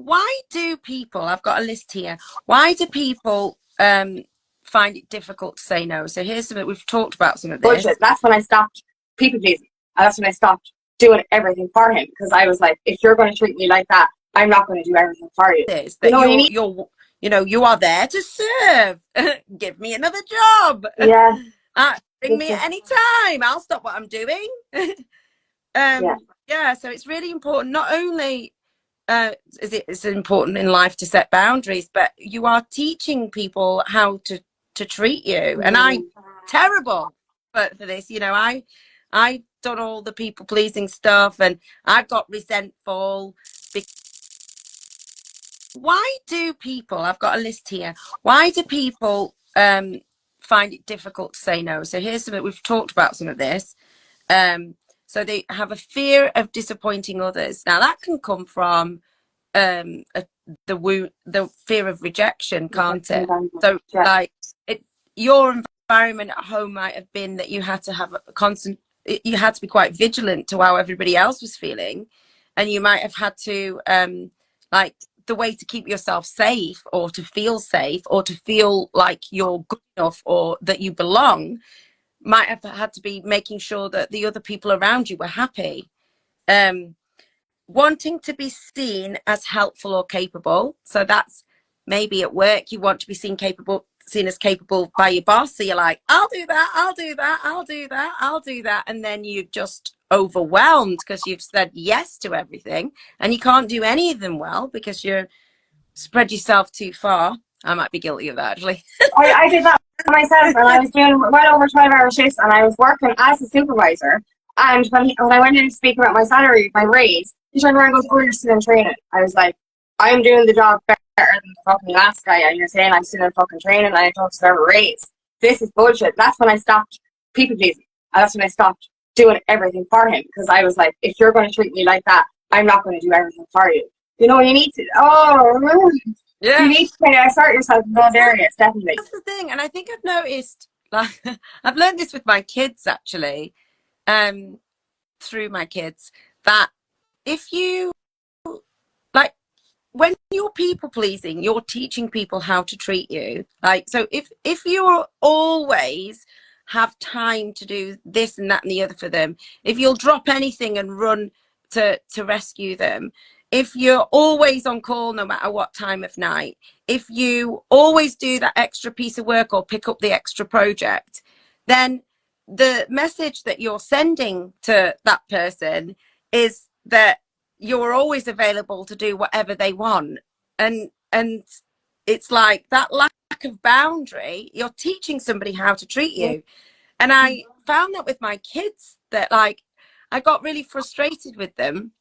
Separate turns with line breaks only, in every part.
why do people, I've got a list here, why do people find it difficult to say no? So here's something, we've talked about some of this.
Bullshit. That's when I stopped people pleasing. And that's when I stopped doing everything for him, because I was like, if you're going to treat me like that, I'm not going to do everything for you.
Is that you are there to serve. Give me another job.
Yeah.
Bring me at any time. I'll stop what I'm doing. Yeah, so it's really important. Not only it's important in life to set boundaries, but you are teaching people how to treat you. And I'm terrible for this. I've done all the people pleasing stuff, and I've got resentful. Why do people, I've got a list here, why do people find it difficult to say no? So here's something, we've talked about some of this. So they have a fear of disappointing others. Now that can come from the fear of rejection, can't it? So like your environment at home might have been that you had to have a constant, you had to be quite vigilant to how everybody else was feeling, and you might have had to like the way to keep yourself safe, or to feel like you're good enough or that you belong, might have had to be making sure that the other people around you were happy. Wanting to be seen as helpful or capable. So that's maybe at work, you want to be seen as capable by your boss. So you're like, I'll do that, I'll do that, I'll do that, I'll do that. And then you're just overwhelmed because you've said yes to everything, and you can't do any of them well because you're spread yourself too far. I might be guilty of that, actually.
I did that myself, and I was doing well over 12-hour shifts, and I was working as a supervisor. And when I went in to speak about my salary, my raise, he turned around and goes, "Oh, you're still in training." I was like, "I'm doing the job better than the fucking last guy, and you're saying I'm still in fucking training and I don't deserve a raise. This is bullshit." That's when I stopped people pleasing. And that's when I stopped doing everything for him, because I was like, if you're going to treat me like that, I'm not going to do everything for you. You need to, you need to assert yourself in those areas, definitely.
That's the thing. And I think I've noticed, like, I've learned this with my kids, actually, through my kids, that if you, like, when you're people pleasing, you're teaching people how to treat you. Like, so if you always have time to do this and that and the other for them, if you'll drop anything and run to rescue them, if you're always on call no matter what time of night, if you always do that extra piece of work or pick up the extra project, then the message that you're sending to that person is that you're always available to do whatever they want. And it's like that lack of boundary, you're teaching somebody how to treat you. And I found that with my kids, that like I got really frustrated with them,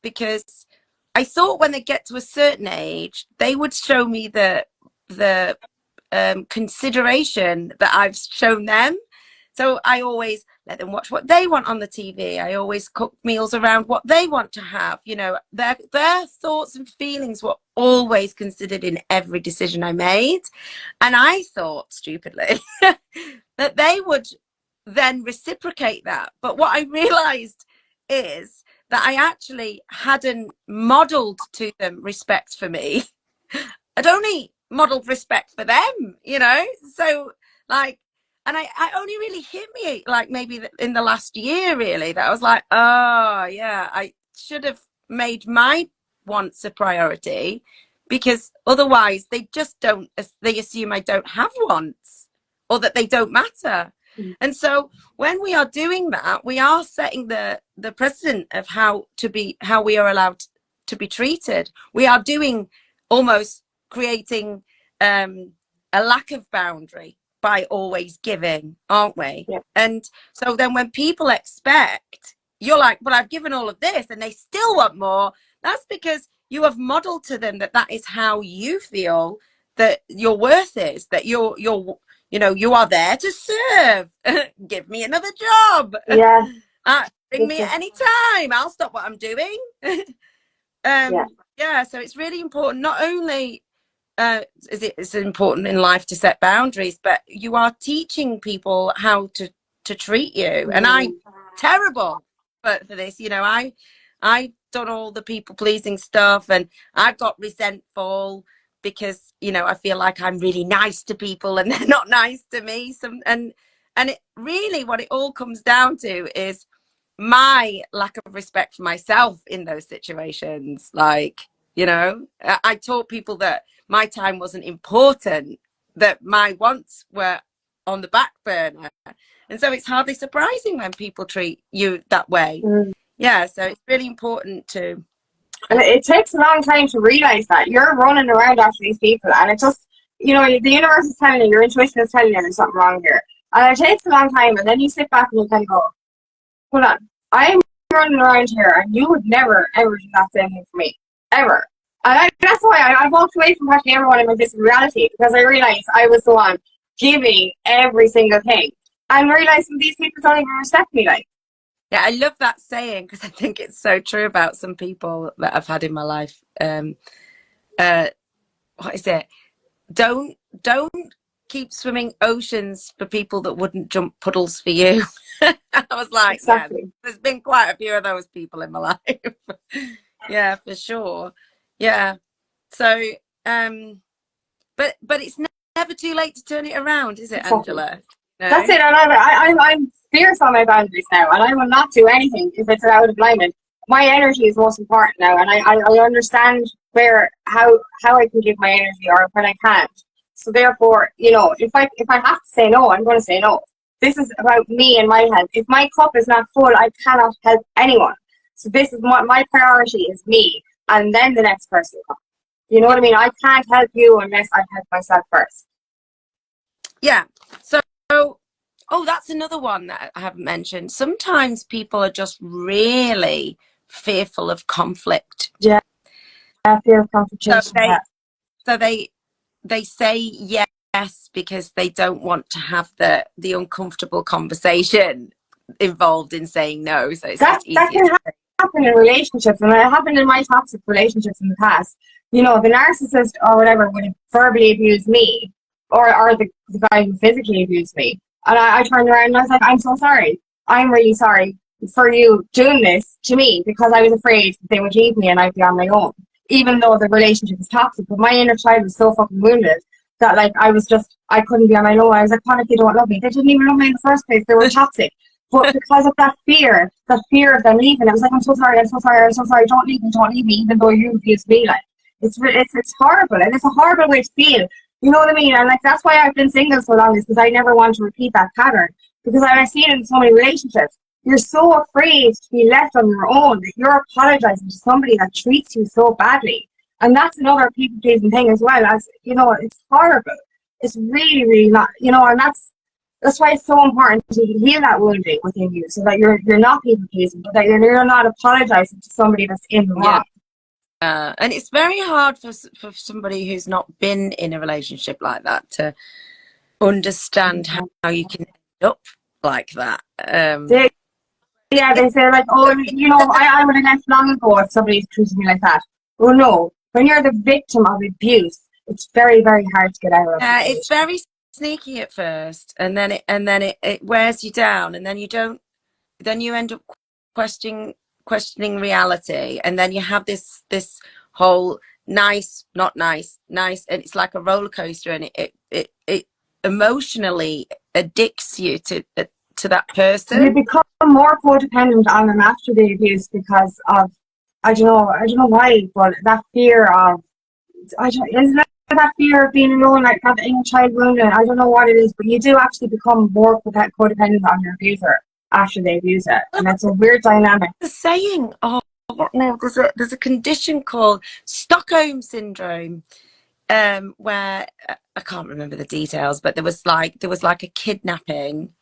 because I thought when they get to a certain age, they would show me the consideration that I've shown them. So I always let them watch what they want on the TV. I always cook meals around what they want to have. Their thoughts and feelings were always considered in every decision I made. And I thought, stupidly, that they would then reciprocate that. But what I realized is that I actually hadn't modeled to them respect for me. I'd only modeled respect for them, so like, and I only really hit me like maybe in the last year, really, that I was like, oh yeah, I should have made my wants a priority, because otherwise they just don't, they assume I don't have wants or that they don't matter. And so when we are doing that, we are setting the precedent of how we are allowed to be treated. We are doing almost creating a lack of boundary by always giving, aren't we?
Yeah.
And so then when people expect, you're like, but I've given all of this and they still want more. That's because you have modeled to them that is how you feel that your worth is, that you are there to serve. Give me another job.
Yeah.
Bring me at any time. I'll stop what I'm doing. Yeah, so it's really important. Not only it's important in life to set boundaries, but you are teaching people how to treat you. And I'm terrible for this. I've done all the people pleasing stuff, and I've got resentful because, you know, I feel like I'm really nice to people and they're not nice to me. And it really, what it all comes down to is my lack of respect for myself in those situations. Like, you know, I taught people that my time wasn't important, that my wants were on the back burner. And so it's hardly surprising when people treat you that way. Yeah, so it's really important to.
And it takes a long time to realize that you're running around after these people, and it just, you know, the universe is telling you, your intuition is telling you there's something wrong here. And it takes a long time, and then you sit back and you kind of go, hold on, I'm running around here, and you would never, ever do that same thing for me. Ever. And that's why I walked away from watching everyone in my distant reality, because I realized I was the one giving every single thing. And realizing these people don't even respect me, like.
Yeah, I love that saying because I think it's so true about some people that I've had in my life. What is it? Don't keep swimming oceans for people that wouldn't jump puddles for you. I was like,
exactly.
Yeah, there's been quite a few of those people in my life. Yeah, for sure. Yeah. So, but it's never too late to turn it around, is it,
exactly.
Angela? No?
That's it. And I'm fierce on my boundaries now, and I will not do anything if it's out of alignment. My energy is most important now, and I understand how I can give my energy or when I can't. So therefore, you know, if I have to say no, I'm going to say no. This is about me and my health. If my cup is not full, I cannot help anyone. So this is what my priority is, me, and then the next person comes. You know what I mean? I can't help you unless I help myself first.
Yeah. So, oh, that's another one that I haven't mentioned. Sometimes people are just really fearful of conflict.
Yeah, fear of confrontation.
So they say yes because they don't want to have the uncomfortable conversation involved in saying no. So it's just easier.
That can happen in relationships, and it happened in my toxic relationships in the past. You know, the narcissist or whatever would verbally abuse me, or the guy who physically abused me. And I turned around and I was like, I'm so sorry. I'm really sorry for you doing this to me, because I was afraid they would leave me and I'd be on my own. Even though the relationship was toxic, but my inner child was so fucking wounded that, like, I couldn't be on my own. I was like, what if they don't love me? They didn't even love me in the first place. They were toxic. But because of that fear of them leaving, I was like, I'm so sorry, don't leave me, even though you abused me. Like, it's horrible, and it's a horrible way to feel. You know what I mean? And like, that's why I've been single so long, is because I never want to repeat that pattern. Because I see it in so many relationships. You're so afraid to be left on your own that you're apologizing to somebody that treats you so badly. And that's another people pleasing thing as well. As you know, it's horrible. It's really, really not. You know, and that's why it's so important to heal that wounding within you, so that you're not people pleasing, but that you're not apologizing to somebody that's in the wrong.
And it's very hard for somebody who's not been in a relationship like that to understand how you can end up like that.
They say like, oh, you know, I would have left long ago if somebody treated me like that. Well, no, when you're the victim of abuse, it's very, very hard to get out of.
It's very sneaky at first, and then it wears you down, and then you end up questioning reality, and then you have this whole nice, not nice, nice, and it's like a roller coaster, and it emotionally addicts you to that person.
You become more codependent on them after the abuse because of I don't know why, but that fear of isn't that fear of being alone, like that inner child wounded. I don't know what it is, but you do actually become more codependent on your abuser after they abuse it, and that's a weird dynamic.
The saying, there's a condition called Stockholm syndrome, where I can't remember the details, but there was like a kidnapping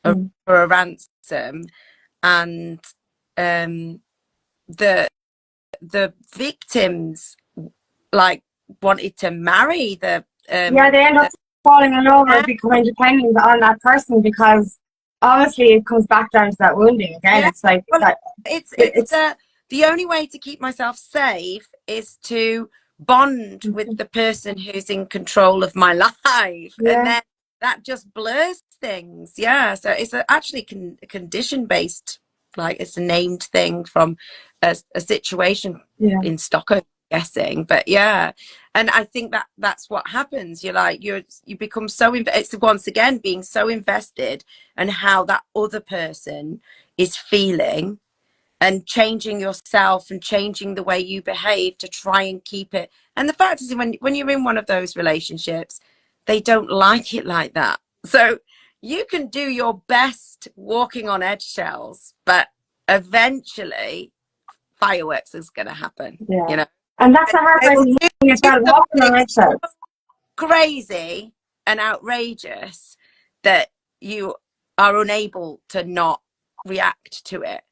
for a ransom, and the victims like wanted to marry the
they end up falling in love or becoming dependent on that person, because obviously it comes back down to that wounding again. It's like that.
It's the only way to keep myself safe is to bond with the person who's in control of my life, and then that just blurs things. So it's actually condition based like it's a named thing from a situation in Stockholm, I'm guessing. But yeah, and I think that that's what happens. You're like you become so it's once again being so invested in how that other person is feeling, and changing yourself and changing the way you behave to try and keep it. And the fact is, when you're in one of those relationships, they don't like it like that. So you can do your best walking on eggshells, but eventually fireworks is going to happen.
Yeah.
You know,
And that's a heartbreaking thing as well, walking on eggshells.
Crazy and outrageous that you are unable to not react to it,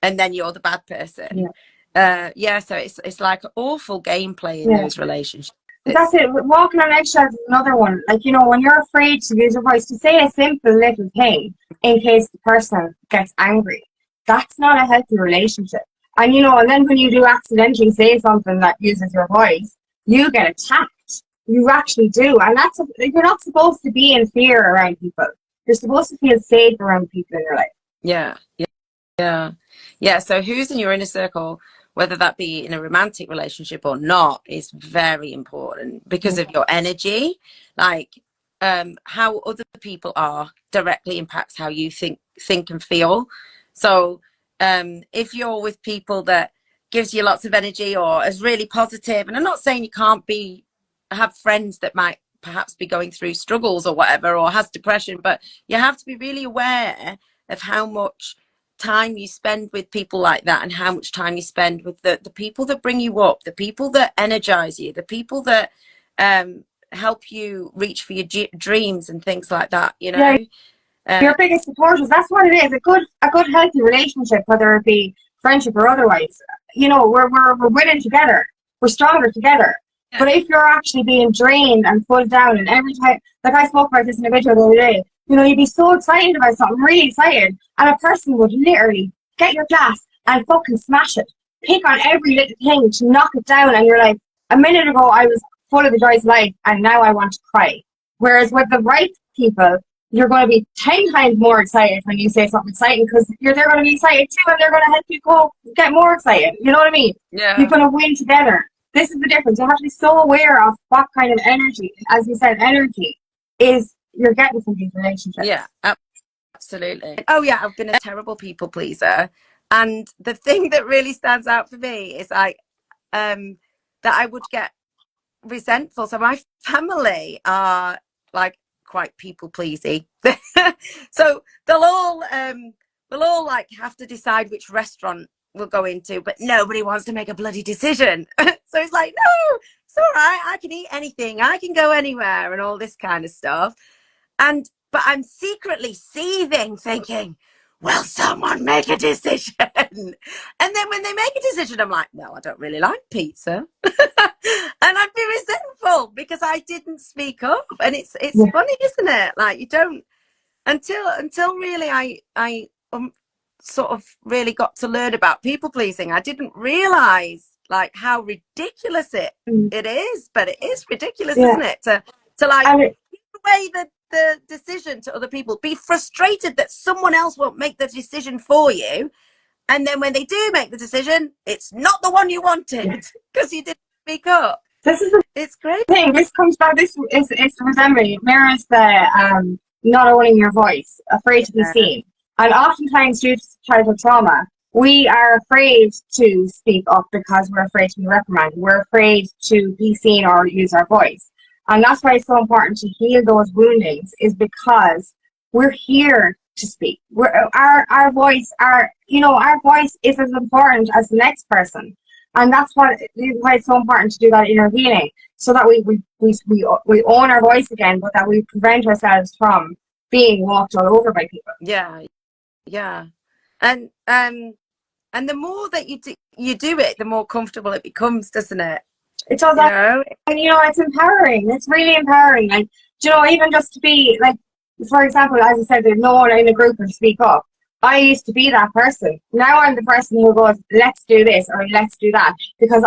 and then you're the bad person. So it's like awful gameplay in those relationships.
That's it. Walking on eggshells is another one. Like, you know, when you're afraid to use your voice, to say a simple little thing in case the person gets angry, that's not a healthy relationship. And, you know, and then when you do accidentally say something that uses your voice, you get attacked. You actually do. And you're not supposed to be in fear around people. You're supposed to feel safe around people in your life.
Yeah. So who's in your inner circle, whether that be in a romantic relationship or not, is very important because of your energy. Like how other people are directly impacts how you think and feel. So if you're with people that gives you lots of energy or is really positive, and I'm not saying you can't have friends that might perhaps be going through struggles or whatever, or has depression, but you have to be really aware of how much time you spend with people like that, and how much time you spend with the people that bring you up, the people that energize you, the people that help you reach for your dreams and things like that, you know.
Your biggest supporters, that's what it is. A good healthy relationship, whether it be friendship or otherwise, you know, we're winning together, we're stronger together. But if you're actually being drained and pulled down, and every time, like I spoke about this in a video the other day, you know, you'd be so excited about something, really excited, and a person would literally get your glass and fucking smash it, pick on every little thing to knock it down, and you're like, a minute ago I was full of the joys of life, and now I want to cry. Whereas with the right people, you're going to be 10 times more excited when you say something exciting, because they're going to be excited too, and they're going to help you go get more excited. You know what I mean?
Yeah.
You're going to win together. This is the difference. You have to be so aware of what kind of energy, as you said, energy is you're getting from these relationships.
Yeah, absolutely. Oh yeah, I've been a terrible people pleaser, and the thing that really stands out for me is like that I would get resentful. So my family are like quite people pleasy. So they'll all like have to decide which restaurant we'll go into, but nobody wants to make a bloody decision. So it's like, no, it's all right, I can eat anything, I can go anywhere, and all this kind of stuff. But I'm secretly seething, thinking, will someone make a decision? And then when they make a decision, I'm like, no, I don't really like pizza. And I'd be resentful because I didn't speak up. And it's funny, isn't it? Like, you don't until really I sort of really got to learn about people pleasing. I didn't realize like how ridiculous it is, but it is ridiculous, isn't it? To like give away the decision to other people, be frustrated that someone else won't make the decision for you, and then when they do make the decision, it's not the one you wanted because you didn't speak up. It's great.
This comes back. This is resembling. It mirrors the not owning your voice, afraid to be seen, and oftentimes due to childhood trauma, we are afraid to speak up because we're afraid to be reprimanded. We're afraid to be seen or use our voice. And that's why it's so important to heal those woundings, is because we're here to speak. Our voice is as important as the next person. And that's why it's so important to do that inner healing, so that we own our voice again, but that we prevent ourselves from being walked all over by people.
Yeah. And the more that you do it, the more comfortable it becomes, doesn't it?
It does. And it's empowering. It's really empowering. Like, even just to be like, for example, as I said, there's no one in a group and speak up. I used to be that person. Now I'm the person who goes, let's do this or let's do that, because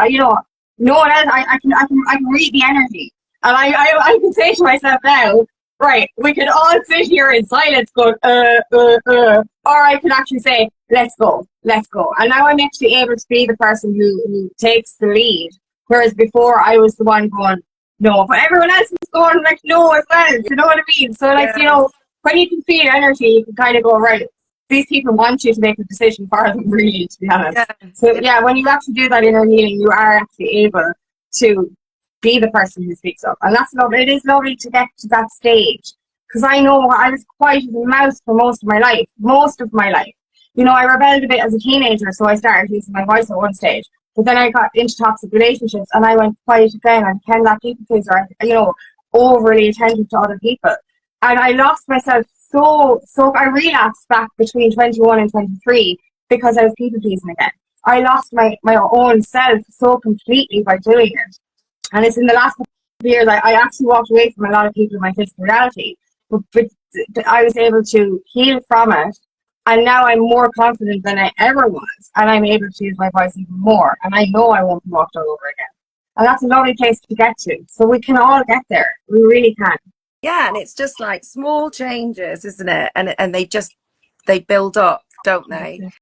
no one else. I can read the energy, and I can say to myself now, right, we could all sit here in silence going, or I could actually say, let's go. And now I'm actually able to be the person who takes the lead. Whereas before I was the one going, no, but everyone else was going like, no as well. You know what I mean? So like, you know, when you can feel energy, you can kind of go, right, these people want you to make a decision for them, really, to be honest. So yeah, when you actually do that inner healing, you are actually able to be the person who speaks up. And that's lovely. It is lovely to get to that stage. Because I know I was quiet as a mouse for most of my life. You know, I rebelled a bit as a teenager, so I started using my voice at one stage. But then I got into toxic relationships and I went quiet again and became that people pleaser, you know, overly attentive to other people. And I lost myself so I relapsed back between 21 and 23 because I was people pleasing again. I lost my own self so completely by doing it. And it's in the last couple of years I actually walked away from a lot of people in my physical reality. But I was able to heal from it. And now I'm more confident than I ever was. And I'm able to use my voice even more. And I know I won't be walked all over again. And that's a lovely place to get to. So we can all get there. We really can.
Yeah, and it's just like small changes, isn't it? And they build up, don't they?